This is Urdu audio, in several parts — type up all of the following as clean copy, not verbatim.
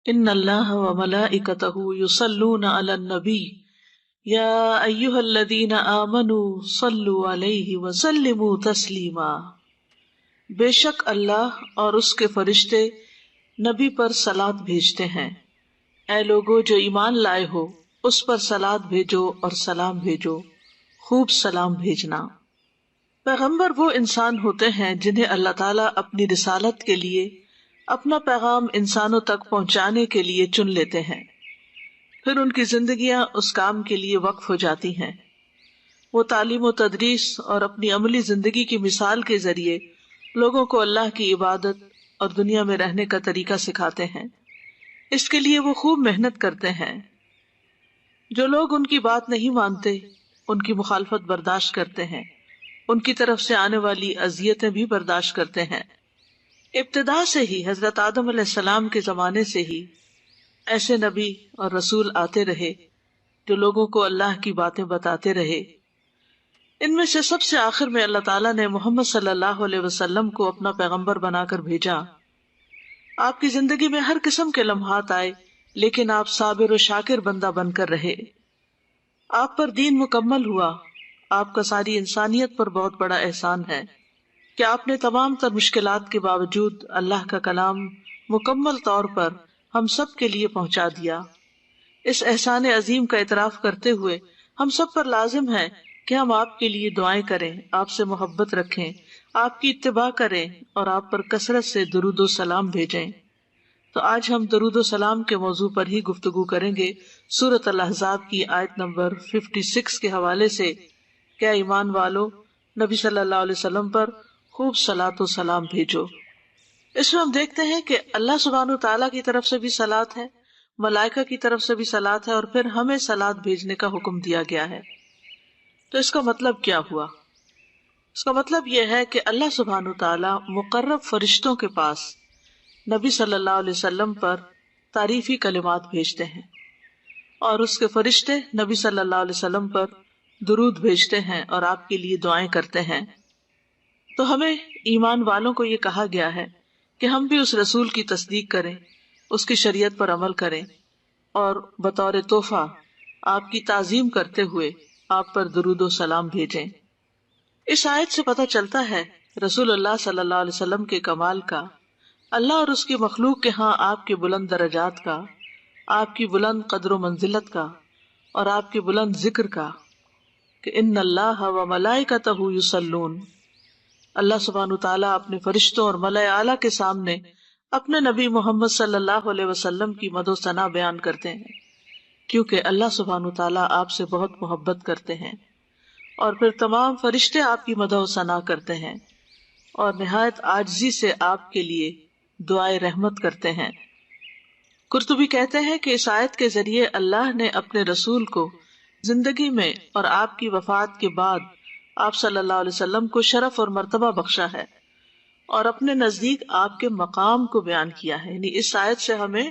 ان اللہ وملائکتہ یصلون علی النبی یا ایھا الذین آمنوا صلوا علیہ وسلموا تسلیما۔ بے شک اللہ اور اس کے فرشتے نبی پر صلات بھیجتے ہیں، اے لوگو جو ایمان لائے ہو اس پر صلات بھیجو اور سلام بھیجو، خوب سلام بھیجنا۔ پیغمبر وہ انسان ہوتے ہیں جنہیں اللہ تعالیٰ اپنی رسالت کے لیے اپنا پیغام انسانوں تک پہنچانے کے لیے چن لیتے ہیں، پھر ان کی زندگیاں اس کام کے لیے وقف ہو جاتی ہیں۔ وہ تعلیم و تدریس اور اپنی عملی زندگی کی مثال کے ذریعے لوگوں کو اللہ کی عبادت اور دنیا میں رہنے کا طریقہ سکھاتے ہیں۔ اس کے لیے وہ خوب محنت کرتے ہیں۔ جو لوگ ان کی بات نہیں مانتے ان کی مخالفت برداشت کرتے ہیں، ان کی طرف سے آنے والی اذیتیں بھی برداشت کرتے ہیں۔ ابتدا سے ہی حضرت آدم علیہ السلام کے زمانے سے ہی ایسے نبی اور رسول آتے رہے جو لوگوں کو اللہ کی باتیں بتاتے رہے۔ ان میں سے سب سے آخر میں اللہ تعالیٰ نے محمد صلی اللہ علیہ وسلم کو اپنا پیغمبر بنا کر بھیجا۔ آپ کی زندگی میں ہر قسم کے لمحات آئے لیکن آپ صابر و شاکر بندہ بن کر رہے۔ آپ پر دین مکمل ہوا۔ آپ کا ساری انسانیت پر بہت بڑا احسان ہے کہ آپ نے تمام تر مشکلات کے باوجود اللہ کا کلام مکمل طور پر ہم سب کے لیے پہنچا دیا۔ اس احسان عظیم کا اعتراف کرتے ہوئے ہم سب پر لازم ہے کہ ہم آپ کے لیے دعائیں کریں، آپ سے محبت رکھیں، آپ کی اتباع کریں اور آپ پر کثرت سے درود و سلام بھیجیں۔ تو آج ہم درود و سلام کے موضوع پر ہی گفتگو کریں گے۔ سورۃ الاحزاب کی آیت نمبر 56 کے حوالے سے، کیا ایمان والو نبی صلی اللہ علیہ وسلم پر خوب صلاۃ و سلام بھیجو۔ اس میں ہم دیکھتے ہیں کہ اللہ سبحانہ تعالیٰ کی طرف سے بھی صلاۃ ہے، ملائکہ کی طرف سے بھی صلاۃ ہے، اور پھر ہمیں صلاۃ بھیجنے کا حکم دیا گیا ہے۔ تو اس کا مطلب کیا ہوا؟ اس کا مطلب یہ ہے کہ اللہ سبحانہ تعالیٰ مقرب فرشتوں کے پاس نبی صلی اللہ علیہ وسلم پر تعریفی کلمات بھیجتے ہیں، اور اس کے فرشتے نبی صلی اللہ علیہ وسلم پر درود بھیجتے ہیں اور آپ کے لیے دعائیں کرتے ہیں۔ تو ہمیں ایمان والوں کو یہ کہا گیا ہے کہ ہم بھی اس رسول کی تصدیق کریں، اس کی شریعت پر عمل کریں، اور بطور تحفہ آپ کی تعظیم کرتے ہوئے آپ پر درود و سلام بھیجیں۔ اس آیت سے پتہ چلتا ہے رسول اللہ صلی اللہ علیہ وسلم کے کمال کا، اللہ اور اس کی مخلوق کے ہاں آپ کے بلند درجات کا، آپ کی بلند قدر و منزلت کا، اور آپ کے بلند ذکر کا، کہ ان اللہ و ملائکتہ یصلون، اللہ سبحانہ تعالیٰ اپنے فرشتوں اور ملائے اعلیٰ کے سامنے اپنے نبی محمد صلی اللہ علیہ وسلم کی مدح و ثنا بیان کرتے ہیں، کیونکہ اللہ سبحانہ تعالیٰ آپ سے بہت محبت کرتے ہیں، اور پھر تمام فرشتے آپ کی مدح و ثنا کرتے ہیں اور نہایت عاجزی سے آپ کے لیے دعائے رحمت کرتے ہیں۔ قرطبی کہتے ہیں کہ اس آیت کے ذریعے اللہ نے اپنے رسول کو زندگی میں اور آپ کی وفات کے بعد آپ صلی اللہ علیہ وسلم کو شرف اور مرتبہ بخشا ہے، اور اپنے نزدیک آپ کے مقام کو بیان کیا ہے۔ یعنی اس آیت سے ہمیں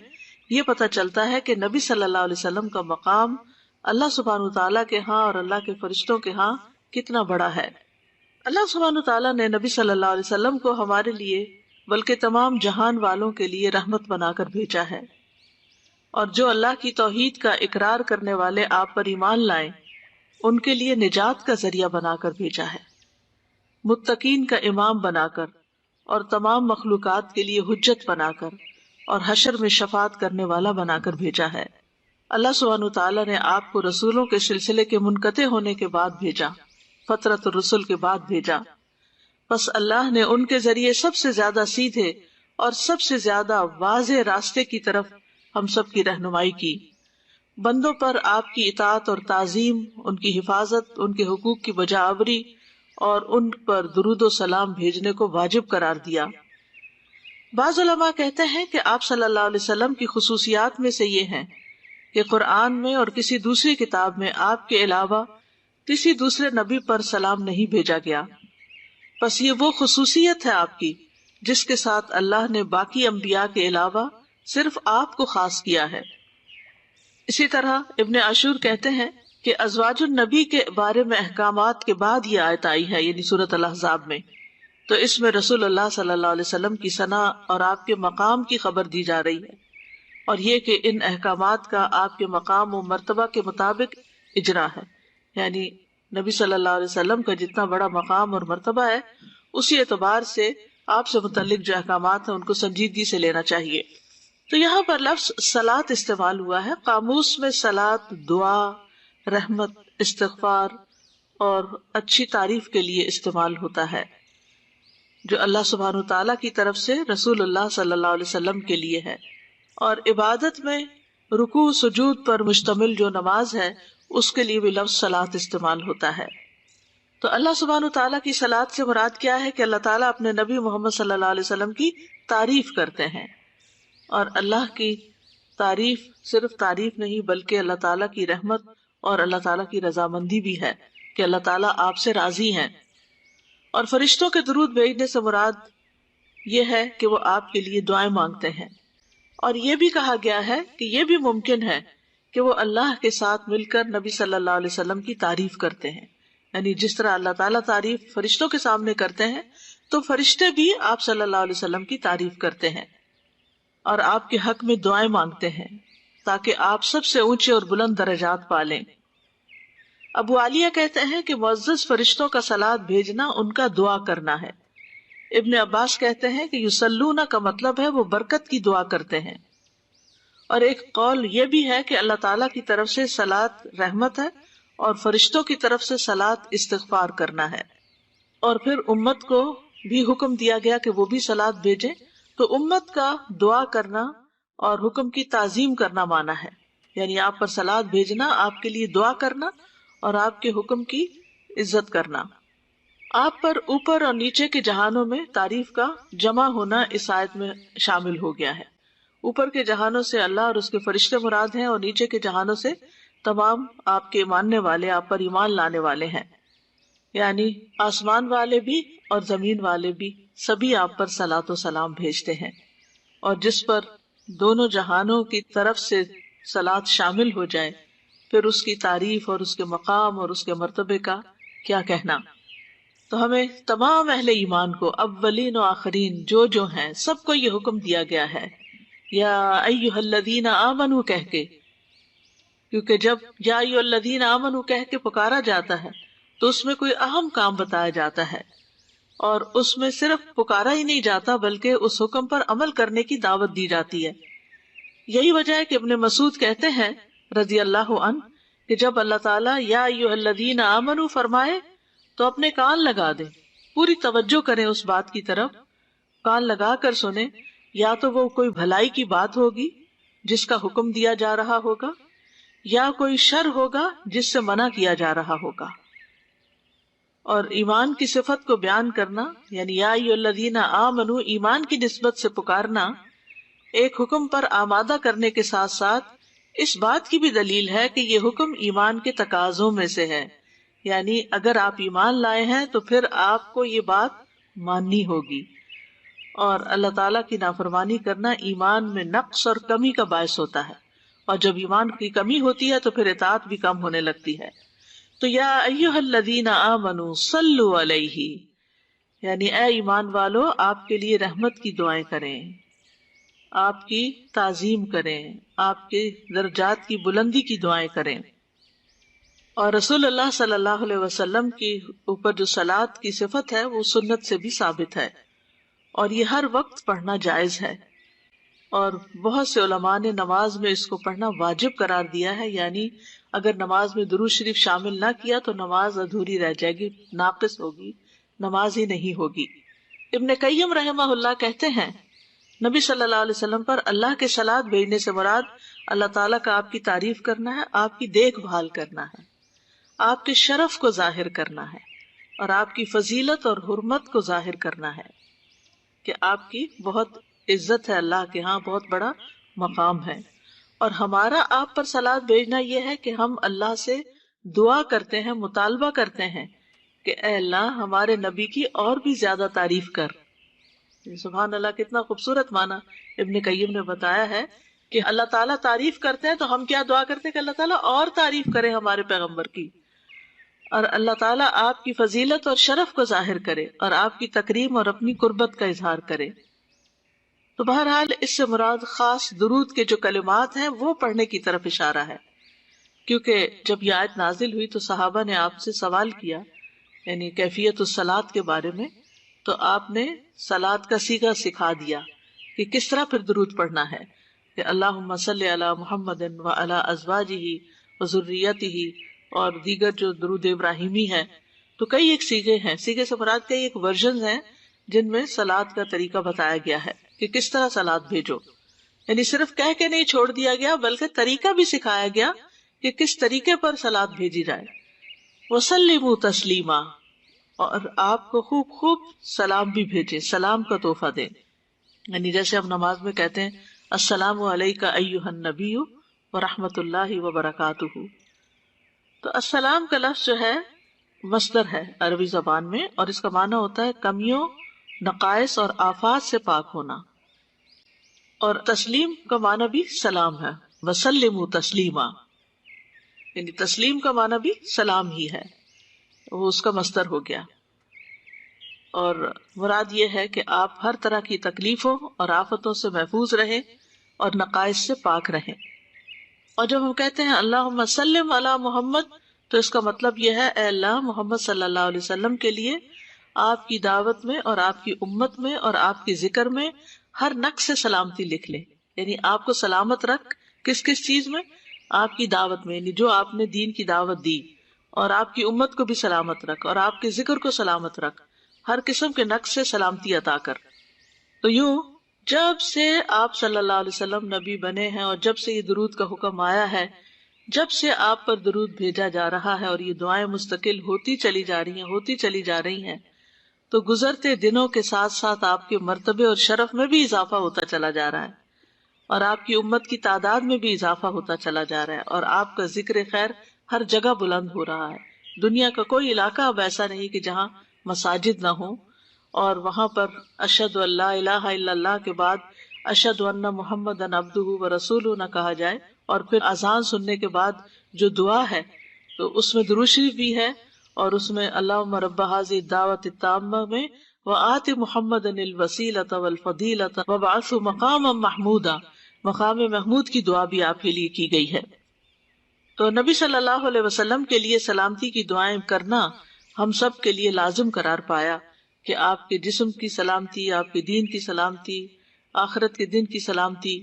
یہ پتہ چلتا ہے کہ نبی صلی اللہ علیہ وسلم کا مقام اللہ سبحانہ تعالیٰ کے ہاں اور اللہ کے فرشتوں کے ہاں کتنا بڑا ہے۔ اللہ سبحانہ تعالیٰ نے نبی صلی اللہ علیہ وسلم کو ہمارے لیے بلکہ تمام جہان والوں کے لیے رحمت بنا کر بھیجا ہے، اور جو اللہ کی توحید کا اقرار کرنے والے آپ پر ایمان لائیں ان کے لیے نجات کا ذریعہ بنا کر بھیجا ہے، متقین کا امام بنا کر، اور تمام مخلوقات کے لیے حجت بنا کر، اور حشر میں شفاعت کرنے والا بنا کر بھیجا ہے۔ اللہ سبحانہ تعالیٰ نے آپ کو رسولوں کے سلسلے کے منقطع ہونے کے بعد بھیجا، فترۃ الرسل کے بعد بھیجا، بس اللہ نے ان کے ذریعے سب سے زیادہ سیدھے اور سب سے زیادہ واضح راستے کی طرف ہم سب کی رہنمائی کی۔ بندوں پر آپ کی اطاعت اور تعظیم، ان کی حفاظت، ان کے حقوق کی بجا آوری اور ان پر درود و سلام بھیجنے کو واجب قرار دیا۔ بعض علماء کہتے ہیں کہ آپ صلی اللہ علیہ وسلم کی خصوصیات میں سے یہ ہیں کہ قرآن میں اور کسی دوسری کتاب میں آپ کے علاوہ کسی دوسرے نبی پر سلام نہیں بھیجا گیا، بس یہ وہ خصوصیت ہے آپ کی جس کے ساتھ اللہ نے باقی انبیاء کے علاوہ صرف آپ کو خاص کیا ہے۔ اسی طرح ابن عاشور کہتے ہیں کہ ازواج النبی کے بارے میں احکامات کے بعد یہ آیت آئی ہے، یعنی سورۃ الاحزاب میں، تو اس میں رسول اللہ صلی اللہ علیہ وسلم کی ثنا اور آپ کے مقام کی خبر دی جا رہی ہے۔ اور یہ کہ ان احکامات کا آپ کے مقام و مرتبہ کے مطابق اجرا ہے، یعنی نبی صلی اللہ علیہ وسلم کا جتنا بڑا مقام اور مرتبہ ہے اسی اعتبار سے آپ سے متعلق جو احکامات ہیں ان کو سنجیدگی سے لینا چاہیے۔ تو یہاں پر لفظ صلاۃ استعمال ہوا ہے، قاموس میں صلاۃ دعا، رحمت، استغفار اور اچھی تعریف کے لیے استعمال ہوتا ہے، جو اللہ سبحانہ وتعالیٰ کی طرف سے رسول اللہ صلی اللہ علیہ وسلم کے لیے ہے۔ اور عبادت میں رکوع سجود پر مشتمل جو نماز ہے اس کے لیے بھی لفظ صلاۃ استعمال ہوتا ہے۔ تو اللہ سبحانہ وتعالیٰ کی صلاۃ سے مراد کیا ہے کہ اللہ تعالیٰ اپنے نبی محمد صلی اللہ علیہ وسلم کی تعریف کرتے ہیں، اور اللہ کی تعریف صرف تعریف نہیں بلکہ اللہ تعالیٰ کی رحمت اور اللہ تعالیٰ کی رضامندی بھی ہے کہ اللہ تعالیٰ آپ سے راضی ہیں۔ اور فرشتوں کے درود بھیجنے سے مراد یہ ہے کہ وہ آپ کے لیے دعائیں مانگتے ہیں، اور یہ بھی کہا گیا ہے کہ یہ بھی ممکن ہے کہ وہ اللہ کے ساتھ مل کر نبی صلی اللہ علیہ وسلم کی تعریف کرتے ہیں، یعنی جس طرح اللہ تعالیٰ تعریف فرشتوں کے سامنے کرتے ہیں تو فرشتے بھی آپ صلی اللہ علیہ وسلم کی تعریف کرتے ہیں اور آپ کے حق میں دعائیں مانگتے ہیں تاکہ آپ سب سے اونچے اور بلند درجات پالیں۔ ابو عالیہ کہتے ہیں کہ معزز فرشتوں کا صلاۃ بھیجنا ان کا دعا کرنا ہے۔ ابن عباس کہتے ہیں کہ یصلون کا مطلب ہے وہ برکت کی دعا کرتے ہیں، اور ایک قول یہ بھی ہے کہ اللہ تعالیٰ کی طرف سے صلاۃ رحمت ہے اور فرشتوں کی طرف سے صلاۃ استغفار کرنا ہے۔ اور پھر امت کو بھی حکم دیا گیا کہ وہ بھی صلاۃ بھیجیں، تو امت کا دعا کرنا اور حکم کی تعظیم کرنا مانا ہے، یعنی آپ پر صلاۃ بھیجنا، آپ کے لیے دعا کرنا اور آپ کے حکم کی عزت کرنا۔ آپ پر اوپر اور نیچے کے جہانوں میں تعریف کا جمع ہونا اس آیت میں شامل ہو گیا ہے۔ اوپر کے جہانوں سے اللہ اور اس کے فرشتے مراد ہیں، اور نیچے کے جہانوں سے تمام آپ کے ماننے والے، آپ پر ایمان لانے والے ہیں، یعنی آسمان والے بھی اور زمین والے بھی سبھی آپ پر صلاۃ و سلام بھیجتے ہیں۔ اور جس پر دونوں جہانوں کی طرف سے صلاۃ شامل ہو جائے پھر اس کی تعریف اور اس کے مقام اور اس کے مرتبے کا کیا کہنا۔ تو ہمیں تمام اہل ایمان کو، اولین و آخرین جو ہیں، سب کو یہ حکم دیا گیا ہے یا ایھا الذین آمنوا کہہ کے، کیونکہ جب یا ایھا الذین آمنوا کہہ کے پکارا جاتا ہے تو اس میں کوئی اہم کام بتایا جاتا ہے، اور اس میں صرف پکارا ہی نہیں جاتا بلکہ اس حکم پر عمل کرنے کی دعوت دی جاتی ہے۔ یہی وجہ ہے کہ ابن مسعود کہتے ہیں رضی اللہ عنہ کہ جب اللہ تعالیٰ یا ایھا الذین آمنوا فرمائے تو اپنے کان لگا دیں، پوری توجہ کریں اس بات کی طرف، کان لگا کر سنیں، یا تو وہ کوئی بھلائی کی بات ہوگی جس کا حکم دیا جا رہا ہوگا، یا کوئی شر ہوگا جس سے منع کیا جا رہا ہوگا۔ اور ایمان کی صفت کو بیان کرنا، یعنی یا ایھا الذین آمنوا ایمان کی نسبت سے پکارنا، ایک حکم پر آمادہ کرنے کے ساتھ ساتھ اس بات کی بھی دلیل ہے کہ یہ حکم ایمان کے تقاضوں میں سے ہے، یعنی اگر آپ ایمان لائے ہیں تو پھر آپ کو یہ بات ماننی ہوگی، اور اللہ تعالیٰ کی نافرمانی کرنا ایمان میں نقص اور کمی کا باعث ہوتا ہے، اور جب ایمان کی کمی ہوتی ہے تو پھر اطاعت بھی کم ہونے لگتی ہے۔ تو یا ایھا الذین آمنوا صلوا علیہ، یعنی اے ایمان والو آپ کے لیے رحمت کی دعائیں کریں، آپ کی تعظیم کریں، آپ کے درجات کی بلندی کی دعائیں کریں۔ اور رسول اللہ صلی اللہ علیہ وسلم کی اوپر جو صلاۃ کی صفت ہے وہ سنت سے بھی ثابت ہے، اور یہ ہر وقت پڑھنا جائز ہے، اور بہت سے علماء نے نماز میں اس کو پڑھنا واجب قرار دیا ہے، یعنی اگر نماز میں درود شریف شامل نہ کیا تو نماز ادھوری رہ جائے گی، ناقص ہوگی، نماز ہی نہیں ہوگی۔ ابن قیم رحمہ اللہ کہتے ہیں نبی صلی اللہ علیہ وسلم پر اللہ کے صلاۃ بھیجنے سے مراد اللہ تعالیٰ کا آپ کی تعریف کرنا ہے، آپ کی دیکھ بھال کرنا ہے، آپ کے شرف کو ظاہر کرنا ہے، اور آپ کی فضیلت اور حرمت کو ظاہر کرنا ہے کہ آپ کی بہت عزت ہے، اللہ کے ہاں بہت بڑا مقام ہے۔ اور ہمارا آپ پر صلاۃ بھیجنا یہ ہے کہ ہم اللہ سے دعا کرتے ہیں، مطالبہ کرتے ہیں کہ اے اللہ ہمارے نبی کی اور بھی زیادہ تعریف کر۔ سبحان اللہ، کتنا خوبصورت معنی ابن قیم نے بتایا ہے کہ اللہ تعالیٰ تعریف کرتے ہیں تو ہم کیا دعا کرتے ہیں کہ اللہ تعالیٰ اور تعریف کرے ہمارے پیغمبر کی، اور اللہ تعالیٰ آپ کی فضیلت اور شرف کو ظاہر کرے اور آپ کی تکریم اور اپنی قربت کا اظہار کرے۔ تو بہرحال اس سے مراد خاص درود کے جو کلمات ہیں وہ پڑھنے کی طرف اشارہ ہے، کیونکہ جب یہ آیت نازل ہوئی تو صحابہ نے آپ سے سوال کیا یعنی کیفیت الصلاۃ کے بارے میں، تو آپ نے صلاۃ کا صیغہ سکھا دیا کہ کس طرح پھر درود پڑھنا ہے، کہ اللہم صلی علی محمد وعلی ازواجہ وذریتہ اور دیگر جو درود ابراہیمی ہے۔ تو کئی ایک صیغے ہیں، صیغے سے مراد کئی ایک ورژنز ہیں جن میں صلاۃ کا طریقہ بتایا گیا ہے کہ کس طرح صلاۃ بھیجو، یعنی صرف کہہ کے نہیں چھوڑ دیا گیا بلکہ طریقہ بھی سکھایا گیا کہ کس طریقے پر صلاۃ بھیجی جائے۔ وسلموا تسلیما، اور آپ کو خوب خوب سلام بھی بھیجے، سلام کا تحفہ دیں، یعنی جیسے ہم نماز میں کہتے ہیں السلام علیک ایھا النبی ورحمۃ اللہ وبرکاتہ۔ تو السلام کا لفظ جو ہے مصدر ہے عربی زبان میں، اور اس کا معنی ہوتا ہے کمیوں، نقائص اور آفات سے پاک ہونا، اور تسلیم کا معنی بھی سلام ہے، وسلموا تسلیما، یعنی تسلیم کا معنی بھی سلام ہی ہے، وہ اس کا مصدر ہو گیا۔ اور مراد یہ ہے کہ آپ ہر طرح کی تکلیفوں اور آفتوں سے محفوظ رہیں اور نقائص سے پاک رہیں۔ اور جب ہم کہتے ہیں اللہم سلم علی محمد، تو اس کا مطلب یہ ہے اے اللہ محمد صلی اللہ علیہ وسلم کے لیے آپ کی دعوت میں اور آپ کی امت میں اور آپ کی ذکر میں ہر نقص سے سلامتی لکھ لے، یعنی آپ کو سلامت رکھ کس کس چیز میں، آپ کی دعوت میں، یعنی جو آپ نے دین کی دعوت دی، اور آپ کی امت کو بھی سلامت رکھ اور آپ کے ذکر کو سلامت رکھ، ہر قسم کے نقص سے سلامتی عطا کر۔ تو یوں جب سے آپ صلی اللہ علیہ وسلم نبی بنے ہیں اور جب سے یہ درود کا حکم آیا ہے، جب سے آپ پر درود بھیجا جا رہا ہے اور یہ دعائیں مستقل ہوتی چلی جا رہی ہیں، تو گزرتے دنوں کے ساتھ ساتھ آپ کے مرتبے اور شرف میں بھی اضافہ ہوتا چلا جا رہا ہے، اور آپ کی امت کی تعداد میں بھی اضافہ ہوتا چلا جا رہا ہے، اور آپ کا ذکر خیر ہر جگہ بلند ہو رہا ہے۔ دنیا کا کوئی علاقہ اب ایسا نہیں کہ جہاں مساجد نہ ہوں، اور وہاں پر اشہد ان لا الہ الا اللہ کے بعد اشہد ان محمدًا عبدہ ورسولہ نہ کہا جائے، اور پھر اذان سننے کے بعد جو دعا ہے تو اس میں درود شریف بھی ہے، اور اس میں اللہم رب ھذہ الدعوۃ التامہ میں وآت محمدا الوسیلۃ والفضیلۃ وابعثہ مقاما محمودا، مقام محمود کی دعا بھی آپ کے لیے کی گئی ہے۔ تو نبی صلی اللہ علیہ وسلم کے لیے سلامتی کی دعائیں کرنا ہم سب کے لیے لازم قرار پایا کہ آپ کے جسم کی سلامتی، آپ کے دین کی سلامتی، آخرت کے دن کی سلامتی۔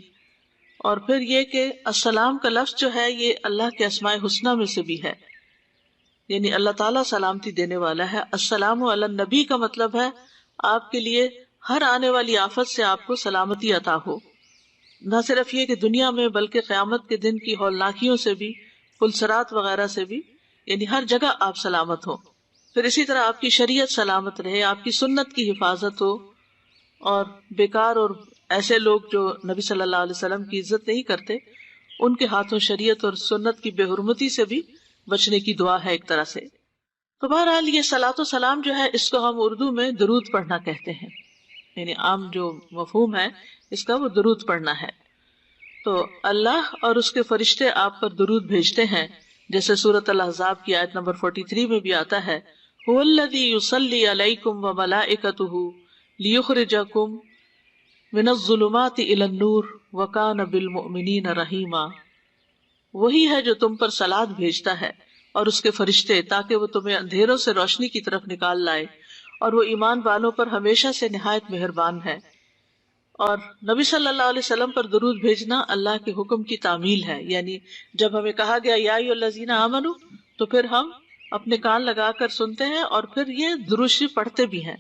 اور پھر یہ کہ السلام کا لفظ جو ہے یہ اللہ کے اسماء حسنی میں سے بھی ہے، یعنی اللہ تعالیٰ سلامتی دینے والا ہے۔ السلام علی النبی کا مطلب ہے آپ کے لیے ہر آنے والی آفت سے آپ کو سلامتی عطا ہو، نہ صرف یہ کہ دنیا میں بلکہ قیامت کے دن کی ہولناکیوں سے بھی، پلسرات وغیرہ سے بھی، یعنی ہر جگہ آپ سلامت ہو۔ پھر اسی طرح آپ کی شریعت سلامت رہے، آپ کی سنت کی حفاظت ہو، اور بیکار اور ایسے لوگ جو نبی صلی اللہ علیہ وسلم کی عزت نہیں کرتے، ان کے ہاتھوں شریعت اور سنت کی بے حرمتی سے بھی بچنے کی دعا ہے ایک طرح سے۔ تو بہرحال یہ صلاۃ و سلام جو ہے اس کو ہم اردو میں درود پڑھنا کہتے ہیں، یعنی عام جو مفہوم ہے اس کا وہ درود پڑھنا ہے۔ تو اللہ اور اس کے فرشتے آپ پر درود بھیجتے ہیں، جیسے سورۃ الاحزاب کی آیت نمبر 43 میں بھی آتا ہے هو الذی یصلی علیکم وملائکتہ لیخرجکم من الظلمات الی النور وکان بالمؤمنین رحیما، وہی ہے جو تم پر صلات بھیجتا ہے اور اس کے فرشتے، تاکہ وہ تمہیں اندھیروں سے روشنی کی طرف نکال لائے، اور وہ ایمان والوں پر ہمیشہ سے نہایت مہربان ہے۔ اور نبی صلی اللہ علیہ وسلم پر درود بھیجنا اللہ کے حکم کی تعمیل ہے، یعنی جب ہمیں کہا گیا یا ایھا الذین آمنوا، تو پھر ہم اپنے کان لگا کر سنتے ہیں اور پھر یہ درود شریف پڑھتے بھی ہیں۔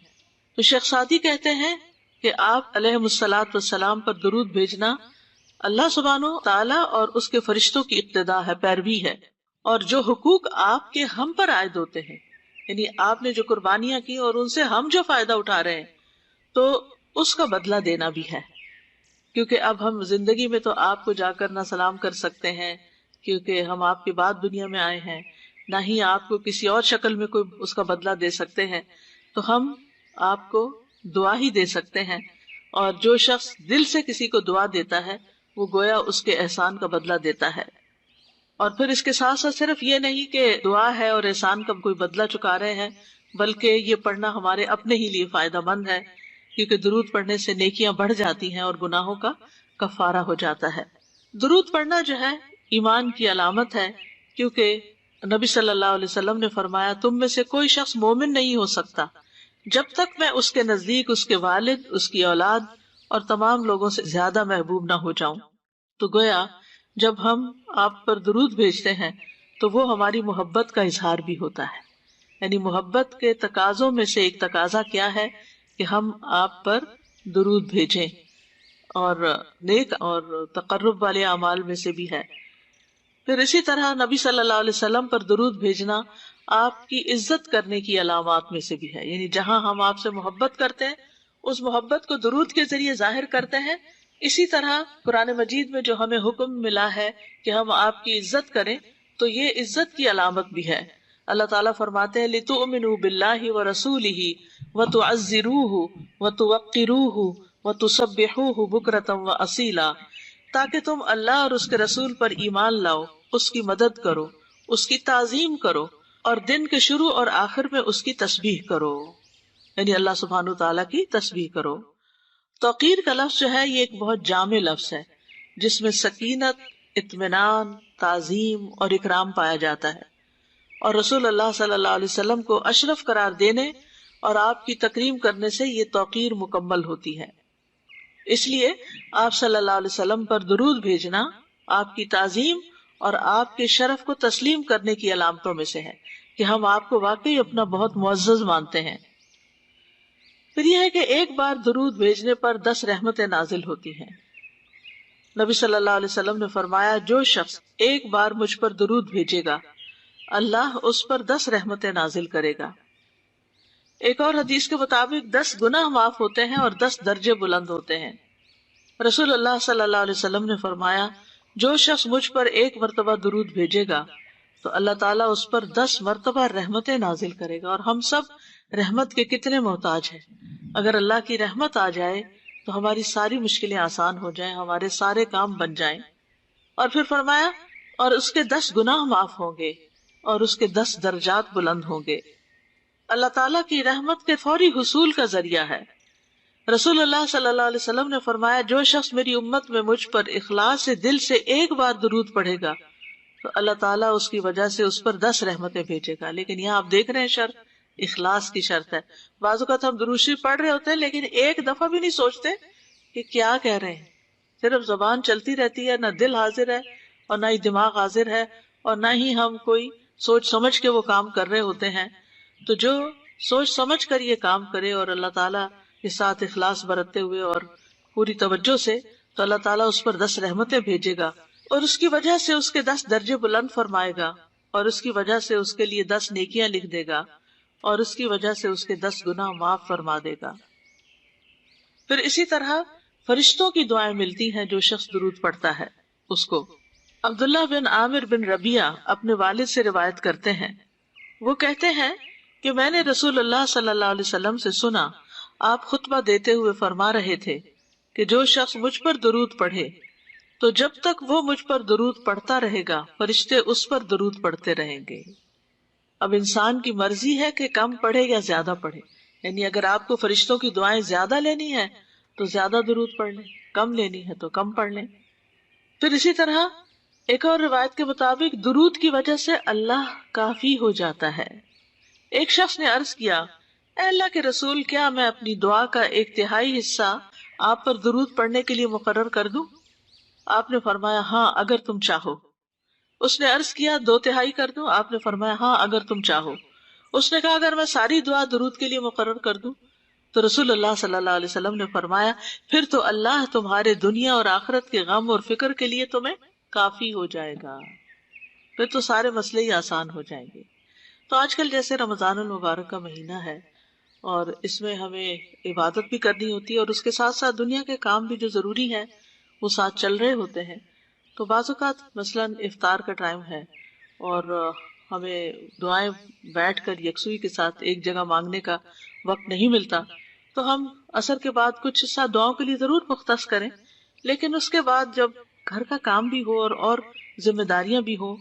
تو شیخ سعدی کہتے ہیں کہ آپ علیہ الصلوۃ والسلام پر درود بھیجنا اللہ سبحانہ تعالیٰ اور اس کے فرشتوں کی اقتداء ہے، پیروی ہے، اور جو حقوق آپ کے ہم پر عائد ہوتے ہیں، یعنی آپ نے جو قربانیاں کی اور ان سے ہم جو فائدہ اٹھا رہے ہیں، تو اس کا بدلہ دینا بھی ہے، کیونکہ اب ہم زندگی میں تو آپ کو جا کر نہ سلام کر سکتے ہیں کیونکہ ہم آپ کے بعد دنیا میں آئے ہیں، نہ ہی آپ کو کسی اور شکل میں کوئی اس کا بدلہ دے سکتے ہیں، تو ہم آپ کو دعا ہی دے سکتے ہیں، اور جو شخص دل سے کسی کو دعا دیتا ہے وہ گویا اس کے احسان کا بدلہ دیتا ہے۔ اور پھر اس کے ساتھ ساتھ صرف یہ نہیں کہ دعا ہے اور احسان کا کوئی بدلہ چکا رہے ہیں، بلکہ یہ پڑھنا ہمارے اپنے ہی لیے فائدہ مند ہے، کیونکہ درود پڑھنے سے نیکیاں بڑھ جاتی ہیں اور گناہوں کا کفارہ ہو جاتا ہے۔ درود پڑھنا جو ہے ایمان کی علامت ہے، کیونکہ نبی صلی اللہ علیہ وسلم نے فرمایا تم میں سے کوئی شخص مومن نہیں ہو سکتا جب تک میں اس کے نزدیک اس کے والد، اس کی اولاد اور تمام لوگوں سے زیادہ محبوب نہ ہو جاؤں۔ تو گویا جب ہم آپ پر درود بھیجتے ہیں تو وہ ہماری محبت کا اظہار بھی ہوتا ہے، یعنی محبت کے تقاضوں میں سے ایک تقاضا کیا ہے کہ ہم آپ پر درود بھیجیں، اور نیک اور تقرب والے اعمال میں سے بھی ہے۔ پھر اسی طرح نبی صلی اللہ علیہ وسلم پر درود بھیجنا آپ کی عزت کرنے کی علامات میں سے بھی ہے، یعنی جہاں ہم آپ سے محبت کرتے ہیں اس محبت کو درود کے ذریعے ظاہر کرتے ہیں۔ اسی طرح قرآن مجید میں جو ہمیں حکم ملا ہے کہ ہم آپ کی عزت کریں، تو یہ عزت کی علامت بھی ہے۔ اللہ تعالیٰ فرماتے ہیں لِتُؤْمِنُوا بِاللَّهِ وَرَسُولِهِ وَتُعَزِّرُوهُ وَتُوَقِّرُوهُ وَتُسَبِّحُوهُ بُكْرَةً وَأَصِيلًا، تاکہ تم اللہ اور اس کے رسول پر ایمان لاؤ، اس کی مدد کرو، اس کی تعظیم کرو، اور دن کے شروع اور آخر میں اس کی تسبیح کرو، یعنی اللہ سبحانہ تعالیٰ کی تسبیح کرو۔ توقیر کا لفظ جو ہے یہ ایک بہت جامع لفظ ہے جس میں سکینت، اطمینان، تعظیم اور اکرام پایا جاتا ہے، اور رسول اللہ صلی اللہ علیہ وسلم کو اشرف قرار دینے اور آپ کی تکریم کرنے سے یہ توقیر مکمل ہوتی ہے۔ اس لیے آپ صلی اللہ علیہ وسلم پر درود بھیجنا آپ کی تعظیم اور آپ کے شرف کو تسلیم کرنے کی علامتوں میں سے ہے کہ ہم آپ کو واقعی اپنا بہت معزز مانتے ہیں۔ پھر یہ ہے کہ ایک بار درود بھیجنے پر 10 رحمتیں نازل ہوتی ہیں۔ نبی صلی اللہ علیہ وسلم نے فرمایا جو شخص ایک بار مجھ پر درود بھیجے گا اللہ اس پر 10 رحمتیں نازل کرے گا۔ ایک اور حدیث کے مطابق 10 گناہ معاف ہوتے ہیں اور 10 درجے بلند ہوتے ہیں۔ رسول اللہ صلی اللہ علیہ وسلم نے فرمایا جو شخص مجھ پر ایک مرتبہ درود بھیجے گا تو اللہ تعالیٰ اس پر 10 مرتبہ رحمتیں نازل کرے گا، اور ہم سب رحمت کے کتنے محتاج ہیں۔ اگر اللہ کی رحمت آ جائے تو ہماری ساری مشکلیں آسان ہو جائیں، ہمارے سارے کام بن جائیں۔ اور پھر فرمایا اور اس کے 10 گناہ معاف ہوں گے اور اس کے 10 درجات بلند ہوں گے۔ اللہ تعالیٰ کی رحمت کے فوری حصول کا ذریعہ ہے۔ رسول اللہ صلی اللہ علیہ وسلم نے فرمایا جو شخص میری امت میں مجھ پر اخلاص سے دل سے ایک بار درود پڑھے گا تو اللہ تعالیٰ اس کی وجہ سے اس پر 10 رحمتیں بھیجے گا۔ لیکن یہاں آپ دیکھ رہے ہیں شرط اخلاص کی شرط ہے۔ بعض اوقات ہم درود شریف پڑھ رہے ہوتے ہیں لیکن ایک دفعہ بھی نہیں سوچتے کہ کیا کہہ رہے ہیں، صرف زبان چلتی رہتی ہے، نہ دل حاضر ہے اور نہ ہی دماغ حاضر ہے، اور نہ ہی ہم کوئی سوچ سمجھ کے وہ کام کر رہے ہوتے ہیں۔ تو جو سوچ سمجھ کر یہ کام کرے اور اللہ تعالیٰ کے ساتھ اخلاص برتتے ہوئے اور پوری توجہ سے، تو اللہ تعالیٰ اس پر 10 رحمتیں بھیجے گا، اور اس کی وجہ سے اس کے 10 درجے بلند فرمائے گا، اور اس کی وجہ سے اس کے لیے 10 نیکیاں لکھ دے گا، اور اس کی وجہ سے اس کے 10 گناہ معاف فرما دے گا۔ پھر اسی طرح فرشتوں کی دعائیں ملتی ہیں جو شخص درود پڑھتا ہے اس کو۔ عبداللہ بن عامر بن ربیعہ اپنے والد سے روایت کرتے ہیں، وہ کہتے ہیں کہ میں نے رسول اللہ صلی اللہ علیہ وسلم سے سنا آپ خطبہ دیتے ہوئے فرما رہے تھے کہ جو شخص مجھ پر درود پڑھے تو جب تک وہ مجھ پر درود پڑھتا رہے گا فرشتے اس پر درود پڑھتے رہیں گے۔ اب انسان کی مرضی ہے کہ کم پڑھے یا زیادہ پڑھے، یعنی اگر آپ کو فرشتوں کی دعائیں زیادہ لینی ہے تو زیادہ درود پڑھ لیں، کم لینی ہے تو کم پڑھ لیں۔ پھر اسی طرح ایک اور روایت کے مطابق درود کی وجہ سے اللہ کافی ہو جاتا ہے۔ ایک شخص نے عرض کیا اے اللہ کے رسول کیا میں اپنی دعا کا 1/3 حصہ آپ پر درود پڑھنے کے لیے مقرر کر دوں؟ آپ نے فرمایا ہاں اگر تم چاہو۔ اس نے عرض کیا 2/3 کر دوں؟ آپ نے فرمایا ہاں اگر تم چاہو۔ اس نے کہا اگر میں ساری دعا درود کے لیے مقرر کر دوں؟ تو رسول اللہ صلی اللہ علیہ وسلم نے فرمایا پھر تو اللہ تمہارے دنیا اور آخرت کے غم اور فکر کے لیے تمہیں کافی ہو جائے گا، پھر تو سارے مسئلے ہی آسان ہو جائیں گے۔ تو آج کل جیسے رمضان المبارک کا مہینہ ہے اور اس میں ہمیں عبادت بھی کرنی ہوتی ہے اور اس کے ساتھ ساتھ دنیا کے کام بھی جو ضروری ہے وہ ساتھ چل رہے ہوتے ہیں، تو بعض اوقات مثلاً افطار کا ٹائم ہے اور ہمیں دعائیں بیٹھ کر یکسوئی کے ساتھ ایک جگہ مانگنے کا وقت نہیں ملتا، تو ہم عصر کے بعد کچھ حصہ دعاؤں کے لیے ضرور مختص کریں، لیکن اس کے بعد جب گھر کا کام بھی ہو اور ذمہ داریاں بھی ہوں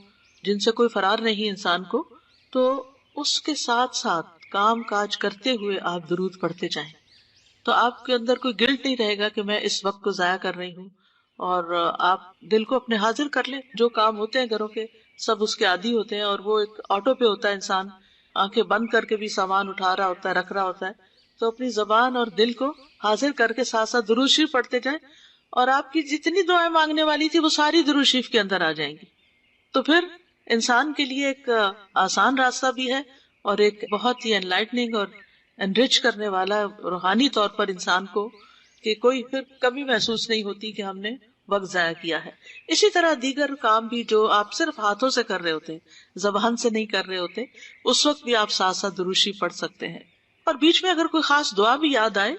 جن سے کوئی فرار نہیں انسان کو، تو اس کے ساتھ ساتھ کام کاج کرتے ہوئے آپ درود پڑھتے جائیں۔ تو آپ کے اندر کوئی گلٹ نہیں رہے گا کہ میں اس وقت کو ضائع کر رہی ہوں. اور آپ دل کو اپنے حاضر کر لیں. جو کام ہوتے ہیں گھروں کے سب اس کے عادی ہوتے ہیں، اور وہ ایک آٹو پہ ہوتا ہے، انسان آنکھیں بند کر کے بھی سامان اٹھا رہا ہوتا ہے، رکھ رہا ہوتا ہے. تو اپنی زبان اور دل کو حاضر کر کے ساتھ ساتھ درود شریف پڑھتے جائیں، اور آپ کی جتنی دعائیں مانگنے والی تھی وہ ساری درود شریف کے اندر آ جائیں گی. تو پھر انسان کے لیے ایک آسان راستہ بھی ہے، اور ایک بہت ہی انلائٹننگ اور انرچ کرنے والا روحانی طور پر انسان کو، کہ کوئی پھر کمی محسوس نہیں ہوتی کہ ہم نے وقت ضائع کیا ہے. اسی طرح دیگر کام بھی جو آپ صرف ہاتھوں سے کر رہے ہوتے ہیں، زبان سے نہیں کر رہے ہوتے، اس وقت بھی آپ ساتھ ساتھ درود شریف پڑھ سکتے ہیں. اور بیچ میں اگر کوئی خاص دعا بھی یاد آئے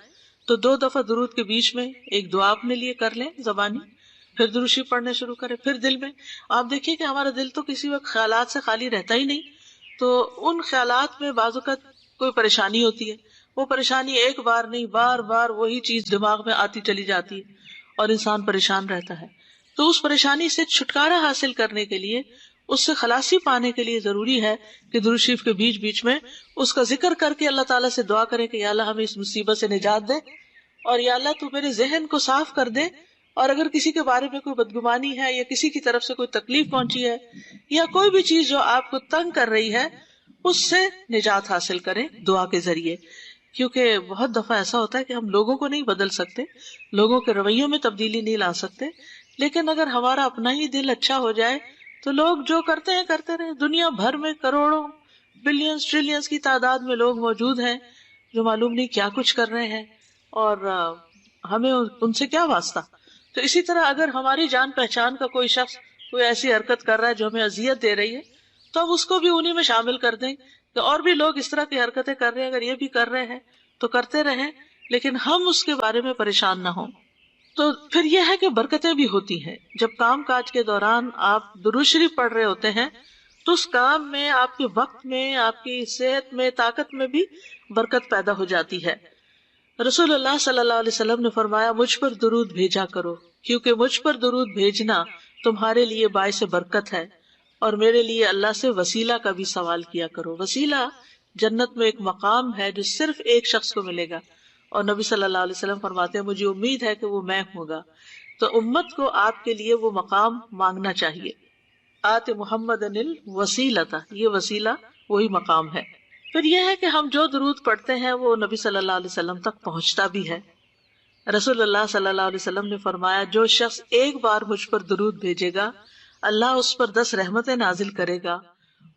تو 2 دفعہ درود کے بیچ میں ایک دعا اپنے لیے کر لیں زبانی، پھر درود شریف پڑھنے شروع کریں. پھر دل میں آپ دیکھیے کہ ہمارا دل تو کسی وقت خیالات سے خالی رہتا ہی نہیں، تو ان خیالات میں بعض اوقات کوئی پریشانی ہوتی ہے، وہ پریشانی ایک بار نہیں بار بار وہی چیز دماغ میں آتی چلی جاتی ہے اور انسان پریشان رہتا ہے. تو اس پریشانی سے چھٹکارا حاصل کرنے کے لیے، اس سے خلاصی پانے کے لیے ضروری ہے کہ درود شریف کے بیچ بیچ میں اس کا ذکر کر کے اللہ تعالیٰ سے دعا کرے کہ یا اللہ ہمیں اس مصیبت سے نجات دے، اور یا اللہ تو میرے ذہن کو صاف کر دے، اور اگر کسی کے بارے میں کوئی بدگمانی ہے یا کسی کی طرف سے کوئی تکلیف پہنچی ہے یا کوئی بھی چیز جو آپ کو تنگ کر رہی ہے، اس سے نجات حاصل کریں دعا کے ذریعے. کیونکہ بہت دفعہ ایسا ہوتا ہے کہ ہم لوگوں کو نہیں بدل سکتے، لوگوں کے رویوں میں تبدیلی نہیں لا سکتے، لیکن اگر ہمارا اپنا ہی دل اچھا ہو جائے تو لوگ جو کرتے ہیں کرتے رہے. دنیا بھر میں کروڑوں بلینز ٹریلینز کی تعداد میں لوگ موجود ہیں جو معلوم نہیں کیا کچھ کر رہے ہیں، اور ہمیں ان سے کیا واسطہ. تو اسی طرح اگر ہماری جان پہچان کا کوئی شخص کوئی ایسی حرکت کر رہا ہے جو ہمیں اذیت دے رہی ہے، تو ہم اس کو بھی انہی میں شامل کر دیں کہ اور بھی لوگ اس طرح کی حرکتیں کر رہے ہیں، اگر یہ بھی کر رہے ہیں تو کرتے رہیں، لیکن ہم اس کے بارے میں پریشان نہ ہوں. تو پھر یہ ہے کہ برکتیں بھی ہوتی ہیں. جب کام کاج کے دوران آپ درود شریف پڑھ رہے ہوتے ہیں تو اس کام میں، آپ کے وقت میں، آپ کی صحت میں، طاقت میں بھی برکت پیدا ہو جاتی ہے. رسول اللہ صلی اللہ علیہ وسلم نے فرمایا مجھ پر درود بھیجا کرو، کیونکہ مجھ پر درود بھیجنا تمہارے لیے باعث برکت ہے، اور میرے لیے اللہ سے وسیلہ کا بھی سوال کیا کرو. وسیلہ جنت میں ایک مقام ہے جو صرف ایک شخص کو ملے گا، اور نبی صلی اللہ علیہ وسلم فرماتے ہیں مجھے امید ہے کہ وہ میں ہوں گا. تو امت کو آپ کے لیے وہ مقام مانگنا چاہیے. آت محمد الوسیلۃ، یہ وسیلہ وہی مقام ہے. پھر یہ ہے کہ ہم جو درود پڑھتے ہیں وہ نبی صلی اللہ علیہ وسلم تک پہنچتا بھی ہے. رسول اللہ صلی اللہ علیہ وسلم نے فرمایا جو شخص ایک بار مجھ پر درود بھیجے گا اللہ اس پر 10 رحمتیں نازل کرے گا.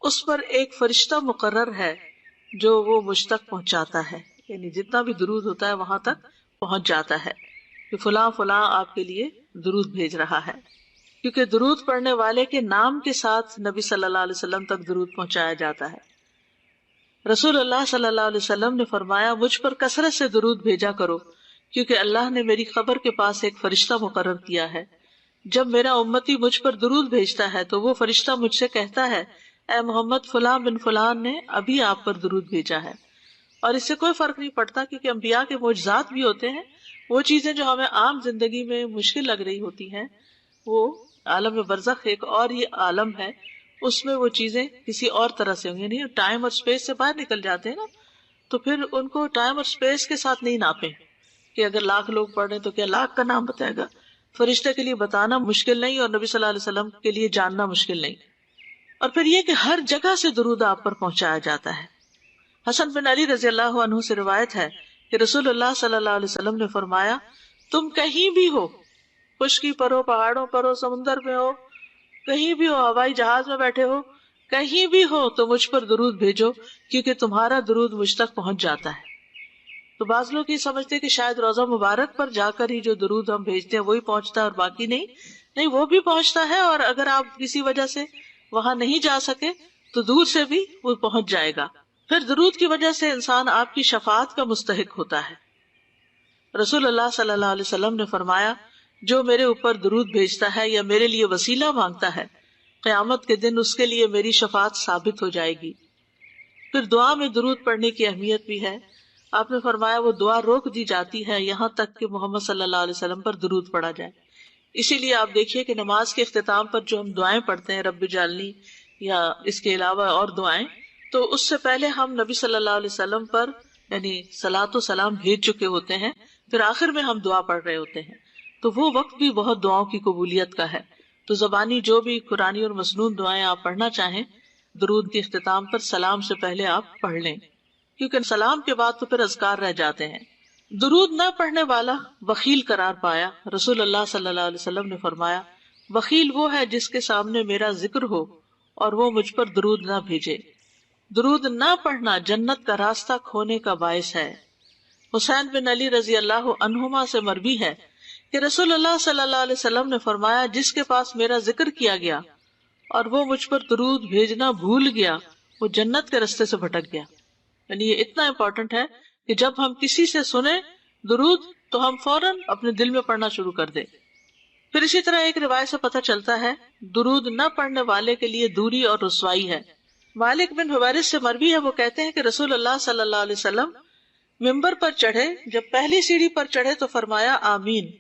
اس پر ایک فرشتہ مقرر ہے جو وہ مجھ تک پہنچاتا ہے، یعنی جتنا بھی درود ہوتا ہے وہاں تک پہنچ جاتا ہے کہ فلاں فلاں آپ کے لیے درود بھیج رہا ہے. کیونکہ درود پڑھنے والے کے نام کے ساتھ نبی صلی اللہ علیہ وسلم تک درود پہنچایا جاتا ہے. رسول اللہ صلی اللہ علیہ وسلم نے فرمایا مجھ پر کثرت سے درود بھیجا کرو، کیونکہ اللہ نے میری قبر کے پاس ایک فرشتہ مقرر کیا ہے. جب میرا امتی مجھ پر درود بھیجتا ہے تو وہ فرشتہ مجھ سے کہتا ہے اے محمد فلاں بن فلاں نے ابھی آپ پر درود بھیجا ہے. اور اس سے کوئی فرق نہیں پڑتا، کیونکہ انبیاء کے معجزات بھی ہوتے ہیں. وہ چیزیں جو ہمیں عام زندگی میں مشکل لگ رہی ہوتی ہیں، وہ عالم برزخ ایک اور یہ عالم ہے، اس میں وہ چیزیں کسی اور طرح سے ہوں گی. یعنی ٹائم اور اسپیس سے باہر نکل جاتے ہیں نا، تو پھر ان کو ٹائم اور اسپیس کے ساتھ نہیں ناپیں کہ اگر 1,00,000 لوگ پڑھ رہے ہیں تو کیا 1,00,000 کا نام بتائے گا. فرشتے کے لیے بتانا مشکل نہیں، اور نبی صلی اللہ علیہ وسلم کے لیے جاننا مشکل نہیں. اور پھر یہ کہ ہر جگہ سے درود آپ پر پہنچایا جاتا ہے. حسن بن علی رضی اللہ عنہ سے روایت ہے کہ رسول اللہ صلی اللہ علیہ وسلم نے فرمایا تم کہیں بھی ہو، خشکی پر ہو، پہاڑوں پر ہو، سمندر میں ہو، کہیں بھی ہو، ہوائی جہاز میں بیٹھے ہو، کہیں بھی ہو تو مجھ پر درود بھیجو، کیونکہ تمہارا درود مجھ تک پہنچ جاتا ہے. تو بعض لوگ یہ سمجھتے کہ شاید روضہ مبارک پر جا کر ہی جو درود ہم بھیجتے ہیں وہی پہنچتا ہے اور باقی نہیں، وہ بھی پہنچتا ہے، اور اگر آپ کسی وجہ سے وہاں نہیں جا سکے تو دور سے بھی وہ پہنچ جائے گا. پھر درود کی وجہ سے انسان آپ کی شفاعت کا مستحق ہوتا ہے. رسول اللہ صلی اللہ علیہ وسلم نے فرمایا جو میرے اوپر درود بھیجتا ہے یا میرے لیے وسیلہ مانگتا ہے قیامت کے دن اس کے لیے میری شفاعت ثابت ہو جائے گی. پھر دعا میں درود پڑھنے کی اہمیت بھی ہے. آپ نے فرمایا وہ دعا روک دی جاتی ہے یہاں تک کہ محمد صلی اللہ علیہ وسلم پر درود پڑھا جائے. اسی لیے آپ دیکھیے کہ نماز کے اختتام پر جو ہم دعائیں پڑھتے ہیں رب اجعلنی یا اس کے علاوہ اور دعائیں، تو اس سے پہلے ہم نبی صلی اللہ علیہ وسلم پر یعنی صلاۃ و سلام بھیج چکے ہوتے ہیں پھر آخر میں ہم دعا پڑھ رہے ہوتے ہیں، تو وہ وقت بھی بہت دعاؤں کی قبولیت کا ہے۔ تو زبانی جو بھی قرآنی اور مسنون دعائیں آپ پڑھنا چاہیں، درود کے اختتام پر سلام سے پہلے آپ پڑھ لیں، کیونکہ سلام کے بعد تو پھر اذکار رہ جاتے ہیں۔ درود نہ پڑھنے والا بخیل قرار پایا۔ رسول اللہ صلی اللہ علیہ وسلم نے فرمایا، بخیل وہ ہے جس کے سامنے میرا ذکر ہو اور وہ مجھ پر درود نہ بھیجے۔ درود نہ پڑھنا جنت کا راستہ کھونے کا باعث ہے۔ حسین بن علی رضی اللہ عنہما سے مروی ہے کہ رسول اللہ صلی اللہ علیہ وسلم نے فرمایا، جس کے پاس میرا ذکر کیا گیا اور وہ مجھ پر درود بھیجنا بھول گیا، وہ جنت کے راستے سے بھٹک گیا۔ یعنی یہ اتنا امپورٹنٹ ہے کہ جب ہم کسی سے سنیں درود تو ہم فوراً اپنے دل میں پڑھنا شروع کر دیں۔ پھر اسی طرح ایک روایت سے پتہ چلتا ہے درود نہ پڑھنے والے کے لیے دوری اور رسوائی ہے۔ مالک بن حویرث سے مروی ہے، وہ کہتے ہیں کہ رسول اللہ صلی اللہ علیہ وسلم ممبر پر چڑھے، جب پہلی سیڑھی پر چڑھے تو فرمایا آمین،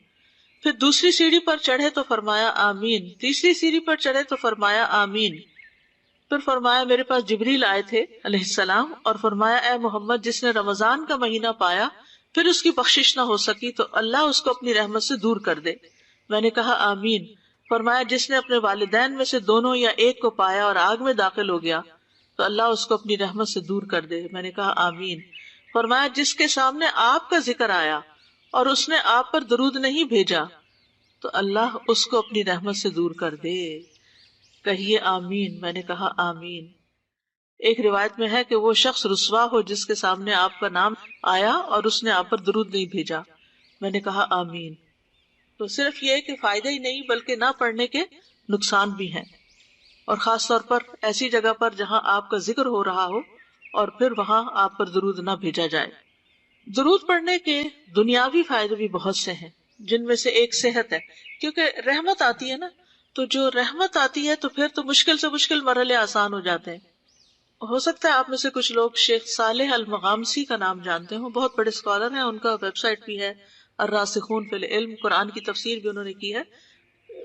پھر دوسری سیڑھی پر چڑھے تو فرمایا آمین، تیسری سیڑھی پر چڑھے تو فرمایا آمین، پھر فرمایا میرے پاس جبریل آئے تھے علیہ السلام اور فرمایا اے محمد، جس نے رمضان کا مہینہ پایا پھر اس کی بخشش نہ ہو سکی تو اللہ اس کو اپنی رحمت سے دور کر دے۔ میں نے کہا آمین۔ فرمایا جس نے اپنے والدین میں سے دونوں یا ایک کو پایا اور آگ میں داخل ہو گیا تو اللہ اس کو اپنی رحمت سے دور کر دے۔ میں نے کہا آمین۔ فرمایا جس کے سامنے آپ کا ذکر آیا اور اس نے آپ پر درود نہیں بھیجا تو اللہ اس کو اپنی رحمت سے دور کر دے۔ کہیے آمین۔ میں نے کہا آمین۔ ایک روایت میں ہے کہ وہ شخص رسوا ہو جس کے سامنے آپ کا نام آیا اور اس نے آپ پر درود نہیں بھیجا۔ میں نے کہا آمین۔ تو صرف یہ کہ فائدہ ہی نہیں بلکہ نہ پڑھنے کے نقصان بھی ہیں، اور خاص طور پر ایسی جگہ پر جہاں آپ کا ذکر ہو رہا ہو اور پھر وہاں آپ پر درود نہ بھیجا جائے۔ درود پڑھنے کے دنیاوی فائدے بھی بہت سے ہیں، جن میں سے ایک صحت ہے، کیونکہ رحمت آتی ہے نا، تو جو رحمت آتی ہے تو پھر تو مشکل سے مشکل مرحلے آسان ہو جاتے ہیں۔ ہو سکتا ہے آپ میں سے کچھ لوگ شیخ صالح المغامسی کا نام جانتے ہوں، بہت بڑے اسکالر ہیں، ان کا ویب سائٹ بھی ہے الراسخون فی العلم، قرآن کی تفسیر بھی انہوں نے کی ہے۔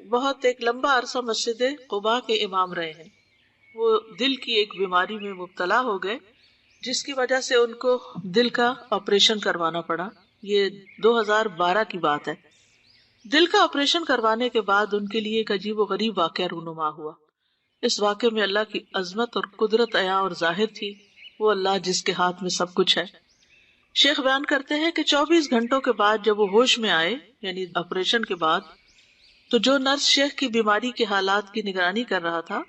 بہت ایک لمبا عرصہ مسجد قباء کے امام رہے ہیں۔ وہ دل کی ایک بیماری میں مبتلا ہو گئے جس کی وجہ سے ان کو دل کا آپریشن کروانا پڑا۔ یہ 2012 کی بات ہے۔ دل کا آپریشن کروانے کے بعد ان کے لیے ایک عجیب و غریب واقعہ رونما ہوا۔ اس واقعے میں اللہ کی عظمت اور قدرت عیاں اور ظاہر تھی، وہ اللہ جس کے ہاتھ میں سب کچھ ہے۔ شیخ بیان کرتے ہیں کہ 24 گھنٹوں کے بعد جب وہ ہوش میں آئے، یعنی آپریشن کے بعد، تو جو نرس شیخ کی بیماری کے حالات کی نگرانی کر رہا تھا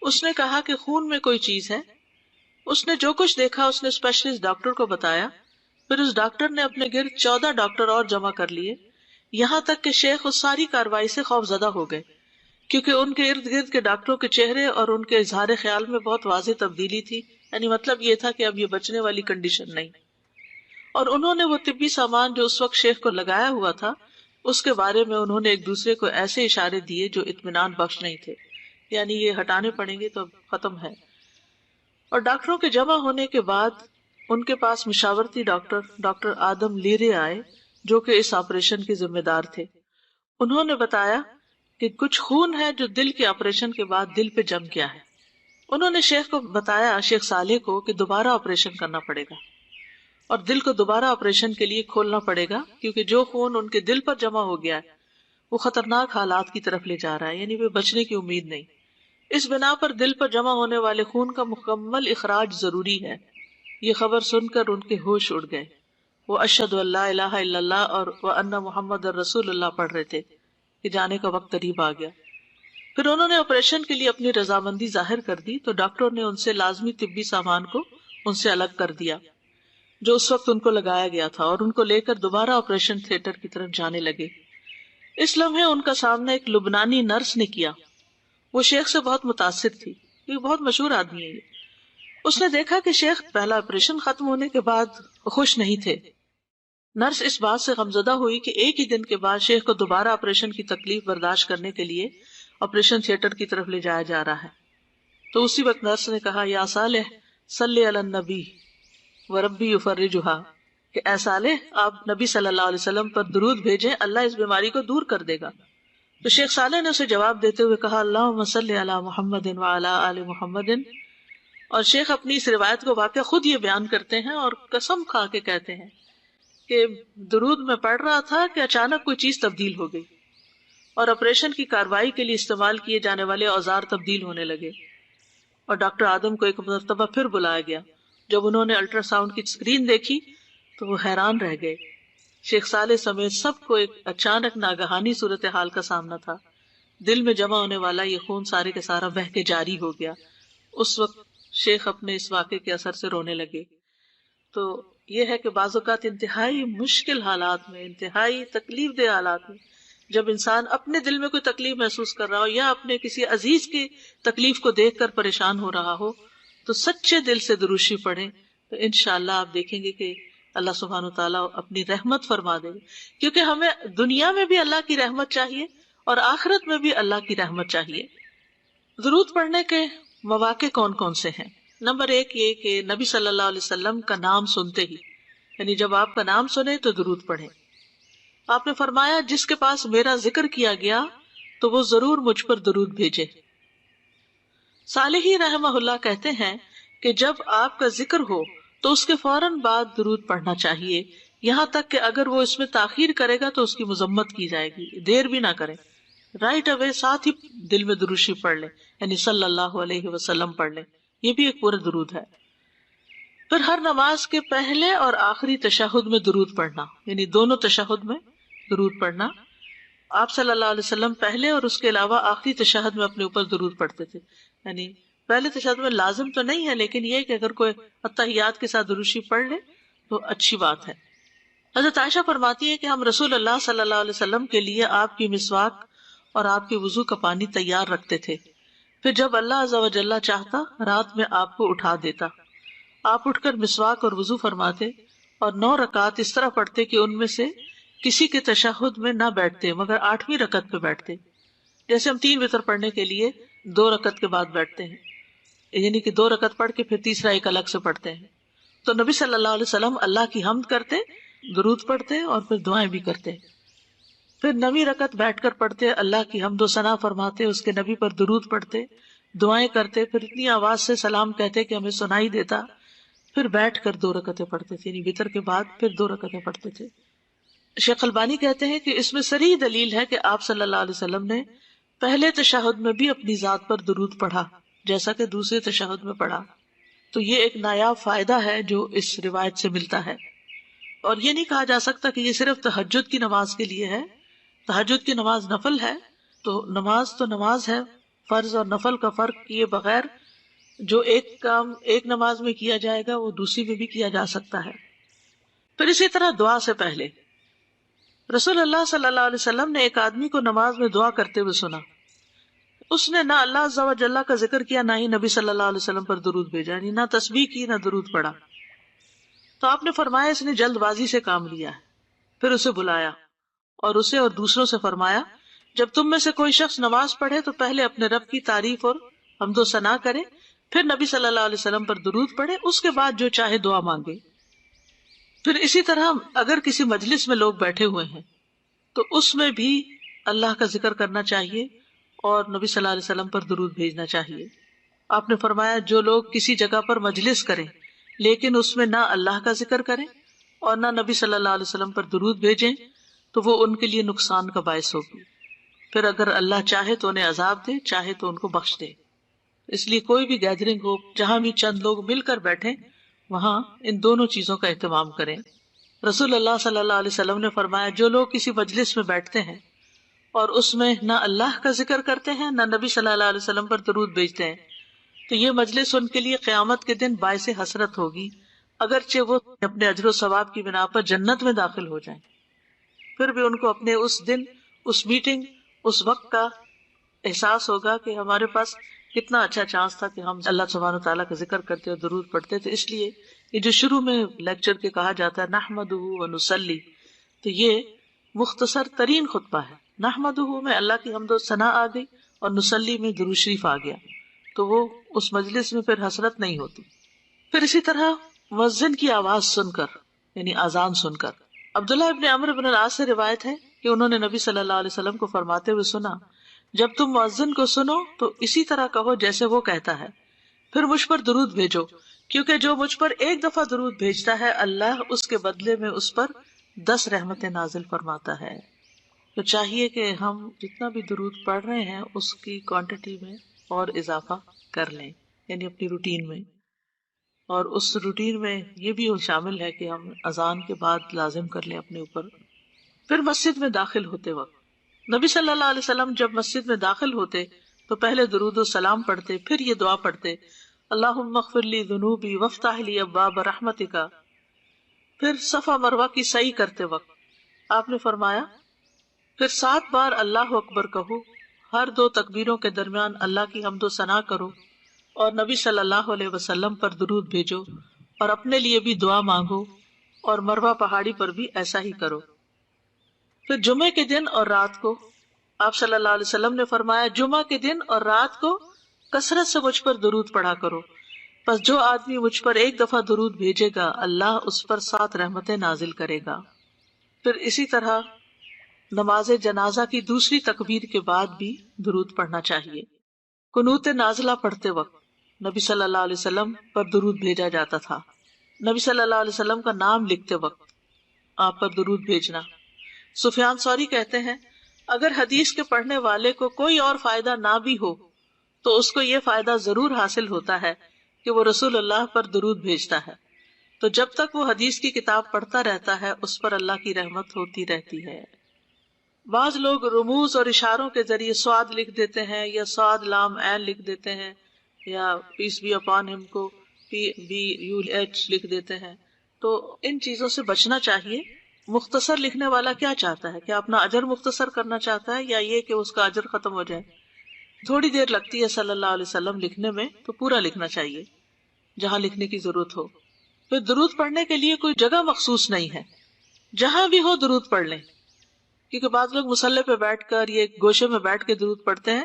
اس نے کہا کہ خون میں کوئی چیز ہے۔ اس نے جو کچھ دیکھا اس نے اسپیشلسٹ ڈاکٹر کو بتایا، پھر اس ڈاکٹر نے اپنے گرد 14 ڈاکٹر اور جمع کر لیے، یہاں تک کہ شیخ اس ساری کارروائی سے خوف زدہ ہو گئے، کیونکہ ان کے ارد گرد کے ڈاکٹروں کے چہرے اور ان کے اظہار خیال میں بہت واضح تبدیلی تھی۔ یعنی مطلب یہ تھا کہ اب یہ بچنے والی کنڈیشن نہیں، اور انہوں نے وہ طبی سامان جو اس وقت شیخ کو لگایا ہوا تھا اس کے بارے میں انہوں نے ایک دوسرے کو ایسے اشارے دیے جو اطمینان بخش نہیں تھے، یعنی یہ ہٹانے پڑیں گے تو اب ختم ہے۔ اور ڈاکٹروں کے جمع ہونے کے بعد ان کے پاس مشاورتی ڈاکٹر آدم لیرے آئے جو کہ اس آپریشن کے ذمہ دار تھے۔ انہوں نے بتایا کہ کچھ خون ہے جو دل کے آپریشن کے بعد دل پہ جم گیا ہے۔ انہوں نے شیخ کو بتایا، شیخ صالح کو، کہ دوبارہ آپریشن کرنا پڑے گا اور دل کو دوبارہ آپریشن کے لیے کھولنا پڑے گا، کیونکہ جو خون ان کے دل پر جمع ہو گیا ہے وہ خطرناک حالات کی طرف لے جا رہا ہے، یعنی وہ بچنے کی امید نہیں۔ اس بنا پر دل پر جمع ہونے والے خون کا مکمل اخراج ضروری ہے۔ یہ خبر سن کر ان کے ہوش اڑ گئے۔ وہ اشہد ان لا الہ الا اللہ اور وان محمد رسول اللہ پڑھ رہے تھے کہ جانے کا وقت قریب آ گیا۔ پھر انہوں نے آپریشن کے لیے اپنی رضامندی ظاہر کر دی تو ڈاکٹروں نے ان سے لازمی طبی سامان کو ان سے الگ کر دیا جو اس وقت ان کو لگایا گیا تھا، اور ان کو لے کر دوبارہ آپریشن تھیٹر کی طرف جانے لگے۔ اس لمحے ان کا سامنا ایک لبنانی نرس نے کیا۔ وہ شیخ سے بہت متاثر تھی، یہ بہت مشہور آدمی ہے۔ اس نے دیکھا کہ شیخ پہلا آپریشن ختم ہونے کے بعد خوش نہیں تھے۔ نرس اس بات سے غمزدہ ہوئی کہ ایک ہی دن کے بعد شیخ کو دوبارہ آپریشن کی تکلیف برداشت کرنے کے لیے آپریشن تھیٹر کی طرف لے جایا جا رہا ہے۔ تو اسی وقت نرس نے کہا، یا صالح صلی علی النبی وربی یفرجھا، کہ اے صالح آپ نبی صلی اللہ علیہ وسلم پر درود بھیجیں، اللہ اس بیماری کو دور کر دے گا۔ تو شیخ صالح نے اسے جواب دیتے ہوئے کہا، اللہم صلی علی محمد وعلی آل محمد۔ اور شیخ اپنی اس روایت کو واقعہ خود یہ بیان کرتے ہیں اور قسم کھا کے کہتے ہیں کہ درود میں پڑھ رہا تھا کہ اچانک کوئی چیز تبدیل ہو گئی اور آپریشن کی کاروائی کے لیے استعمال کیے جانے والے اوزار تبدیل ہونے لگے، اور ڈاکٹر آدم کو ایک مرتبہ پھر بلایا گیا۔ جب انہوں نے الٹرا ساؤنڈ کی اسکرین دیکھی تو وہ حیران رہ گئے۔ شیخ صالح سمیت سب کو ایک اچانک ناگہانی صورتحال کا سامنا تھا۔ دل میں جمع ہونے والا یہ خون سارے کا سارا بہہ کے جاری ہو گیا۔ اس وقت شیخ اپنے اس واقعے کے اثر سے رونے لگے۔ تو یہ ہے کہ بعض اوقات انتہائی مشکل حالات میں، انتہائی تکلیف دہ حالات میں، جب انسان اپنے دل میں کوئی تکلیف محسوس کر رہا ہو یا اپنے کسی عزیز کی تکلیف کو دیکھ کر پریشان ہو رہا ہو، تو سچے دل سے درود شریف پڑھیں، تو انشاءاللہ آپ دیکھیں گے کہ اللہ سبحانہ وتعالیٰ اپنی رحمت فرما دے گا۔ کیونکہ ہمیں دنیا میں بھی اللہ کی رحمت چاہیے اور آخرت میں بھی اللہ کی رحمت چاہیے۔ درود پڑھنے کے مواقع کون کون سے ہیں؟ نمبر 1 یہ کہ نبی صلی اللہ علیہ وسلم کا نام سنتے ہی، یعنی جب آپ کا نام سنیں تو درود پڑھیں۔ آپ نے فرمایا جس کے پاس میرا ذکر کیا گیا تو وہ ضرور مجھ پر درود بھیجے۔ صالحی رحمہ اللہ کہتے ہیں کہ جب آپ کا ذکر ہو تو اس کے فوراً بعد درود پڑھنا چاہیے، یہاں تک کہ اگر وہ اس میں تاخیر کرے گا تو اس کی مذمت کی جائے گی۔ دیر بھی نہ کریں، رائٹ اوے ساتھ ہی دل میں درود شریف پڑھ لیں، یعنی صلی اللہ علیہ وسلم پڑھ لیں، یہ بھی ایک پورا درود ہے۔ پھر ہر نماز کے پہلے اور آخری تشہد میں درود پڑھنا، یعنی دونوں تشہد میں درود پڑھنا۔ آپ صلی اللہ علیہ وسلم پہلے اور اس کے علاوہ آخری تشہد میں اپنے اوپر درود پڑھتے تھے، یعنی پہلے تشہد میں لازم تو نہیں ہے، لیکن یہ کہ اگر کوئی اتحیات کے ساتھ درود شریف پڑھ لے تو اچھی بات ہے۔ حضرت عائشہ فرماتی ہے کہ ہم رسول اللہ صلی اللہ علیہ وسلم کے لیے آپ کی مسواک اور آپ کے وضو کا پانی تیار رکھتے تھے، پھر جب اللہ عز و جل چاہتا رات میں آپ کو اٹھا دیتا، آپ اٹھ کر مسواک اور وضو فرماتے اور 9 رکعت اس طرح پڑھتے کہ ان میں سے کسی کے تشہد میں نہ بیٹھتے مگر 8ویں رکعت پہ بیٹھتے، جیسے ہم 3 وتر پڑھنے کے لیے 2 رکعت کے بعد بیٹھتے ہیں، یعنی کہ 2 رکعت پڑھ کے پھر تیسرا ایک الگ سے پڑھتے ہیں۔ تو نبی صلی اللہ علیہ وسلم اللہ کی حمد کرتے، درود پڑھتے اور پھر دعائیں بھی کرتے، پھر 9ویں رکعت بیٹھ کر پڑھتے، اللہ کی حمد و ثنا فرماتے، اس کے نبی پر درود پڑھتے، دعائیں کرتے، پھر اتنی آواز سے سلام کہتے کہ ہمیں سنائی دیتا، پھر بیٹھ کر 2 رکعتیں پڑھتے تھے، یعنی وتر کے بعد پھر 2 رکعتیں پڑھتے تھے۔ شیخ البانی کہتے ہیں کہ اس میں صریح دلیل ہے کہ آپ صلی اللہ علیہ وسلم نے پہلے تشہد میں بھی اپنی ذات پر درود پڑھا جیسا کہ دوسرے تشہد میں پڑھا۔ تو یہ ایک نایاب فائدہ ہے جو اس روایت سے ملتا ہے، اور یہ نہیں کہا جا سکتا کہ یہ صرف تہجد کی نماز کے لیے ہے۔ تہجد کی نماز نفل ہے، تو نماز ہے، فرض اور نفل کا فرق کیے بغیر جو ایک کام ایک نماز میں کیا جائے گا وہ دوسری میں بھی کیا جا سکتا ہے۔ پھر اسی طرح دعا سے پہلے رسول اللہ صلی اللہ علیہ وسلم نے ایک آدمی کو نماز میں دعا کرتے ہوئے سنا، اس نے نہ اللہ عز و جل کا ذکر کیا، نہ ہی نبی صلی اللہ علیہ وسلم پر درود بھیجا، یعنی نہ تسبیح کی نہ درود پڑھا۔ تو آپ نے فرمایا اس نے جلد بازی سے کام لیا ہے۔ پھر اسے بلایا اور اسے اور دوسروں سے فرمایا جب تم میں سے کوئی شخص نماز پڑھے تو پہلے اپنے رب کی تعریف اور حمد و ثنا کرے، پھر نبی صلی اللہ علیہ وسلم پر درود پڑھے، اس کے بعد جو چاہے دعا مانگے۔ پھر اسی طرح اگر کسی مجلس میں لوگ بیٹھے ہوئے ہیں تو اس میں بھی اللہ کا ذکر کرنا چاہیے اور نبی صلی اللہ علیہ وسلم پر درود بھیجنا چاہیے۔ آپ نے فرمایا جو لوگ کسی جگہ پر مجلس کریں لیکن اس میں نہ اللہ کا ذکر کریں اور نہ نبی صلی اللہ علیہ وسلم پر درود بھیجیں تو وہ ان کے لیے نقصان کا باعث ہوگی۔ پھر اگر اللہ چاہے تو انہیں عذاب دے، چاہے تو ان کو بخش دے۔ اس لیے کوئی بھی گیدرنگ ہو، جہاں بھی چند لوگ مل کر بیٹھیں، وہاں ان دونوں چیزوں کا اہتمام کریں۔ رسول اللہ صلی اللہ علیہ وسلم نے فرمایا جو لوگ کسی مجلس میں بیٹھتے ہیں اور اس میں نہ اللہ کا ذکر کرتے ہیں نہ نبی صلی اللہ علیہ وسلم پر درود بھیجتے ہیں تو یہ مجلس ان کے لیے قیامت کے دن باعث حسرت ہوگی، اگرچہ وہ اپنے اجر و ثواب کی بنا پر جنت میں داخل ہو جائیں، پھر بھی ان کو اپنے اس دن، اس میٹنگ، اس وقت کا احساس ہوگا کہ ہمارے پاس کتنا اچھا چانس تھا کہ ہم اللہ سبحانہ وتعالیٰ کا ذکر کرتے اور درود پڑھتے تھے۔ اس لیے یہ جو شروع میں لیکچر کے کہا جاتا ہے نحمدہ و نصلی، تو یہ مختصر ترین خطبہ ہے۔ نحمدہ میں اللہ کی حمد و ثنا آ گئی اور نصلی میں درود شریف آ گیا، تو وہ اس مجلس میں پھر حسرت نہیں ہوتی۔ پھر اسی طرح مؤذن کی آواز سن کر، یعنی اذان سن کر، عبداللہ ابن عمرو بن العاص سے روایت ہے کہ انہوں نے نبی صلی اللہ علیہ وسلم کو فرماتے ہوئے سنا جب تم مؤذن کو سنو تو اسی طرح کہو جیسے وہ کہتا ہے، پھر مجھ پر درود بھیجو، کیونکہ جو مجھ پر ایک دفعہ درود بھیجتا ہے اللہ اس کے بدلے میں اس پر 10 رحمتیں نازل فرماتا ہے۔ تو چاہیے کہ ہم جتنا بھی درود پڑھ رہے ہیں اس کی کوانٹٹی میں اور اضافہ کر لیں، یعنی اپنی روٹین میں، اور اس روٹین میں یہ بھی شامل ہے کہ ہم اذان کے بعد لازم کر لیں اپنے اوپر۔ پھر مسجد میں داخل ہوتے وقت نبی صلی اللہ علیہ وسلم جب مسجد میں داخل ہوتے تو پہلے درود و سلام پڑھتے، پھر یہ دعا پڑھتے، اللہم اغفر لی ذنوبی وافتح لی ابواب رحمتک۔ پھر صفا مروہ کی سعی کرتے وقت آپ نے فرمایا پھر 7 بار اللہ اکبر کہو، ہر 2 تکبیروں کے درمیان اللہ کی حمد و ثنا کرو، اور نبی صلی اللہ علیہ وسلم پر درود بھیجو، اور اپنے لیے بھی دعا مانگو، اور مروہ پہاڑی پر بھی ایسا ہی کرو۔ پھر جمعے کے دن اور رات کو آپ صلی اللہ علیہ وسلم نے فرمایا جمعہ کے دن اور رات کو کثرت سے مجھ پر درود پڑھا کرو، پس جو آدمی مجھ پر 1 دفعہ درود بھیجے گا اللہ اس پر 7 رحمتیں نازل کرے گا۔ پھر اسی طرح نماز جنازہ کی دوسری تکبیر کے بعد بھی درود پڑھنا چاہیے۔ قنوت نازلہ پڑھتے وقت نبی صلی اللہ علیہ وسلم پر درود بھیجا جاتا تھا۔ نبی صلی اللہ علیہ وسلم کا نام لکھتے وقت آپ پر درود بھیجنا۔ سفیان ثوری کہتے ہیں اگر حدیث کے پڑھنے والے کو کوئی اور فائدہ نہ بھی ہو تو اس کو یہ فائدہ ضرور حاصل ہوتا ہے کہ وہ رسول اللہ پر درود بھیجتا ہے، تو جب تک وہ حدیث کی کتاب پڑھتا رہتا ہے اس پر اللہ کی رحمت ہوتی رہتی ہے۔ بعض لوگ رموز اور اشاروں کے ذریعے سواد لکھ دیتے ہیں، یا سواد لام عین لکھ دیتے ہیں، یا پیس بی اپان ہم کو PBUH لکھ دیتے ہیں، تو ان چیزوں سے بچنا چاہیے۔ مختصر لکھنے والا کیا چاہتا ہے؟ کیا اپنا اجر مختصر کرنا چاہتا ہے، یا یہ کہ اس کا اجر ختم ہو جائے؟ تھوڑی دیر لگتی ہے صلی اللہ علیہ وسلم لکھنے میں، تو پورا لکھنا چاہیے جہاں لکھنے کی ضرورت ہو۔ پھر درود پڑھنے کے لیے کوئی جگہ مخصوص نہیں ہے، جہاں بھی ہو درود پڑھ لیں، کیونکہ بعض لوگ مصلی پہ بیٹھ کر یہ گوشے میں بیٹھ کے درود پڑھتے ہیں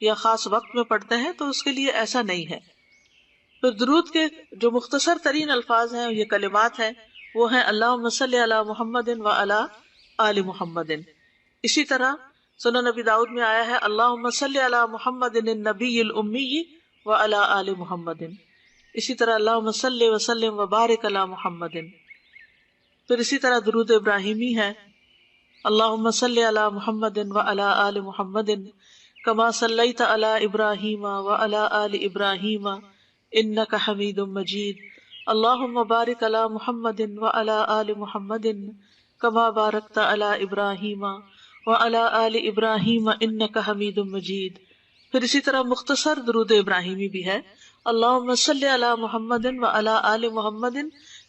یا خاص وقت میں پڑھتے ہیں، تو اس کے لیے ایسا نہیں ہے۔ پھر درود کے جو مختصر ترین الفاظ ہیں، یہ کلمات ہیں، وہ ہیں اللہم صلی علی محمد وعلی آل محمد۔ اسی طرح سنن نبی داؤد میں آیا ہے اللہم صلی علی محمد النبی الامی وعلی آل محمد۔ اسی طرح اللہم صلی وسلم وبارک علی محمد۔ پھر اسی طرح درود ابراہیمی ہے اللہم صلی علی محمد وعلی آل محمد کما صلیت علی ابراہیم وعلی آل ابراہیم انک حمید مجید اللہم بارک علی محمد وعلی آل محمد کما بارکت علی ابراہیم وعلی آل ابراہیم انک حمید مجید۔ پھر اسی طرح مختصر درود ابراہیمی بھی ہے اللہم صلی علی محمد وعلی آل محمد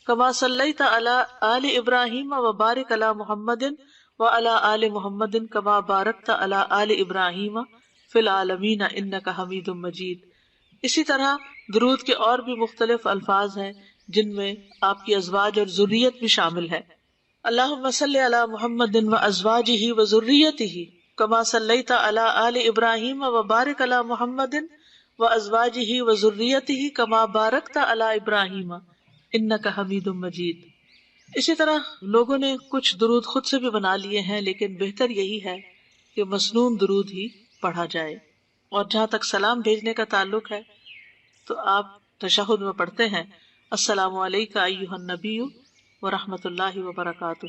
کما صلیت علی آل ابراہیم وبارک علی محمد وعلی آل محمد کما بارکت علی آل ابراہیم فی العالمین انک حمید مجید۔ اسی طرح درود کے اور بھی مختلف الفاظ ہیں جن میں آپ کی ازواج اور ذریت بھی شامل ہے۔ اللہم صلی علی محمد وازواجہ وذریتہ کما صلیت علی آل ابراہیم وبارک علی محمد وازواجہ وذریتہ کما بارکت علی ابراہیم انک حمید مجید۔ اسی طرح لوگوں نے کچھ درود خود سے بھی بنا لیے ہیں، لیکن بہتر یہی ہے کہ مسنون درود ہی پڑھا جائے۔ اور جہاں تک سلام بھیجنے کا تعلق ہے تو آپ تشہد میں پڑھتے ہیں السلام علیکہ ایہا النبی ورحمۃ اللہ وبرکاتہ،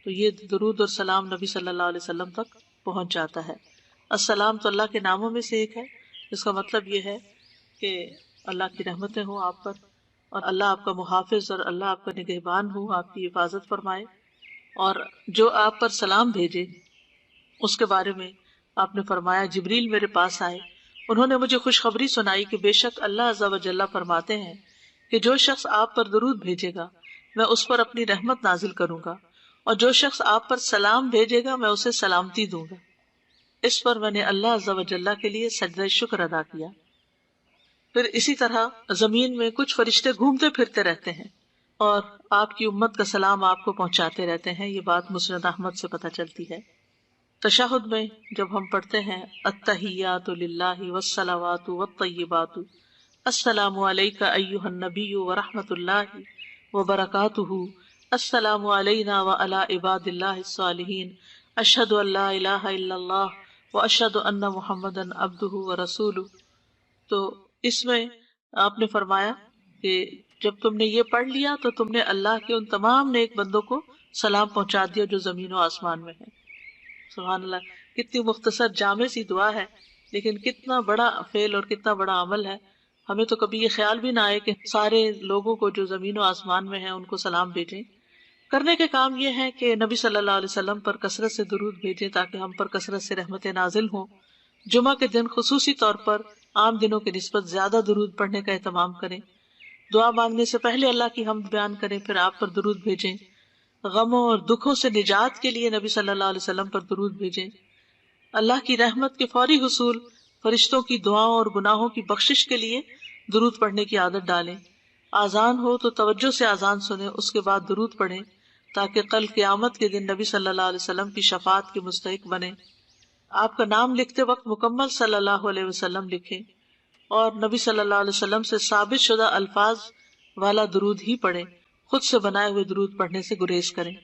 تو یہ درود اور سلام نبی صلی اللہ علیہ وسلم تک پہنچ جاتا ہے۔ السلام تو اللہ کے ناموں میں سے ایک ہے، جس کا مطلب یہ ہے کہ اللہ کی رحمتیں ہوں آپ پر، اور اللہ آپ کا محافظ اور اللہ آپ کا نگہبان ہو، آپ کی حفاظت فرمائے۔ اور جو آپ پر سلام بھیجے اس کے بارے میں آپ نے فرمایا جبریل میرے پاس آئے، انہوں نے مجھے خوشخبری سنائی کہ بے شک اللہ عز و جل فرماتے ہیں کہ جو شخص آپ پر درود بھیجے گا میں اس پر اپنی رحمت نازل کروں گا، اور جو شخص آپ پر سلام بھیجے گا میں اسے سلامتی دوں گا۔ اس پر میں نے اللہ عز و جل کے لیے سجدہ شکر ادا کیا۔ پھر اسی طرح زمین میں کچھ فرشتے گھومتے پھرتے رہتے ہیں اور آپ کی امت کا سلام آپ کو پہنچاتے رہتے ہیں، یہ بات مسند احمد سے پتہ چلتی ہے۔ تشہد میں جب ہم پڑھتے ہیں التحیات للہ والصلوات والطیبات السلام علیکہ ایہا النبی ورحمۃ اللہ وبرکاتہ السلام علینا وعلی عباد اللہ الصالحین اشہد ان لا الہ الا اللہ واشہد ان محمدا عبدہ ورسولہ، تو اس میں آپ نے فرمایا کہ جب تم نے یہ پڑھ لیا تو تم نے اللہ کے ان تمام نیک بندوں کو سلام پہنچا دیا جو زمین و آسمان میں ہے۔ سبحان اللہ، کتنی مختصر جامع سی دعا ہے، لیکن کتنا بڑا فعل اور کتنا بڑا عمل ہے۔ ہمیں تو کبھی یہ خیال بھی نہ آئے کہ سارے لوگوں کو جو زمین و آسمان میں ہیں ان کو سلام بھیجیں۔ کرنے کے کام یہ ہے کہ نبی صلی اللہ علیہ وسلم پر کثرت سے درود بھیجیں تاکہ ہم پر کثرت سے رحمتیں نازل ہوں۔ جمعہ کے دن خصوصی طور پر عام دنوں کی نسبت زیادہ درود پڑھنے کا اہتمام کریں۔ دعا مانگنے سے پہلے اللہ کی حمد بیان کریں، پھر آپ پر درود بھیجیں۔ غموں اور دکھوں سے نجات کے لیے نبی صلی اللہ علیہ وسلم پر درود بھیجیں۔ اللہ کی رحمت کے فوری حصول، فرشتوں کی دعاؤں اور گناہوں کی بخشش کے لیے درود پڑھنے کی عادت ڈالیں۔ آذان ہو تو توجہ سے آذان سنیں، اس کے بعد درود پڑھیں تاکہ کل قیامت کے دن نبی صلی اللہ علیہ وسلم کی شفاعت کے مستحق بنیں۔ آپ کا نام لکھتے وقت مکمل صلی اللہ علیہ وسلم لکھیں اور نبی صلی اللہ علیہ وسلم سے ثابت شدہ الفاظ والا درود ہی پڑھیں، خود سے بنائے ہوئے درود پڑھنے سے گریز کریں۔